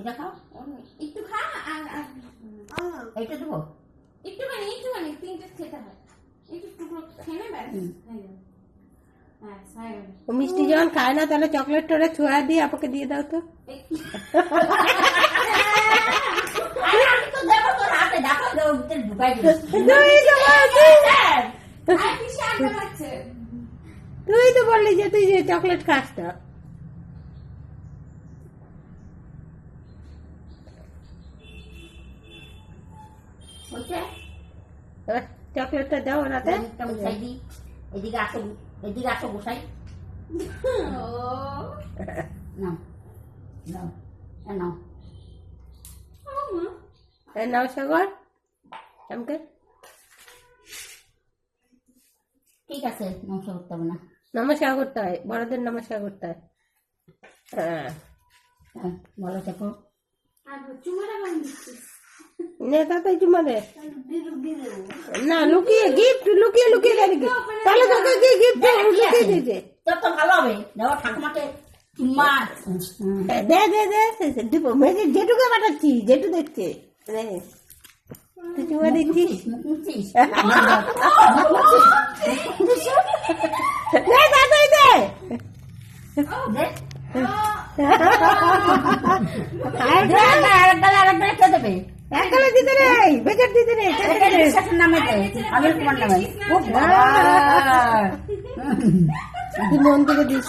এটা খাও, একটু খা আর এইটা দেবো। একটুখানি 3টে খেতে হয়, একটু টুকরো খেয়ে ব্যাস হয়ে যাবে। ও মিষ্টি যখন খায় না তাহলে চকলেটটা ওরা ছোঁয়া দিয়ে আপনাকে দিয়ে দাও তো। তুই তো বললি যে তুই যে চকলেট খাস না। চকলেটটা দাও ওনাতে। এদিকে আসো, এদিকে আসো বসাই। নাও নাও নাও নাও সাগর আমাকে। ঠিক আছে, নমস্কার করতে হবে না। নমস্কার করতে হয়, বড়দের নমস্কার করতে হয়। হ্যাঁ ভালো থেকো। আর চুমাটা বানিয়ে দিচ্ছিস নেতা তো চুমা দে না, লুকিয়ে গিফট লুকিয়ে লুকিয়ে দেবে কি? তাহলে তোকে কি গিফট লুকিয়ে দিয়েছে? তোর তো ভালো হবে, দেখো ঠাকুমাকে চুম্মা। দে দে দে দিব, মেয়েকে যেটুকু পাঠাচ্ছি, যেটু দেখছে তুই চুমা দিচ্ছিস। মুখ মুছছিস? দে দে দে দে দে। আরেকটা আরেকটা দেবে। এককালে দিতে নেই, বেকার দিতে নেই। নামে দে, অনিল কুমার নামে। তুই মন থেকে দিস।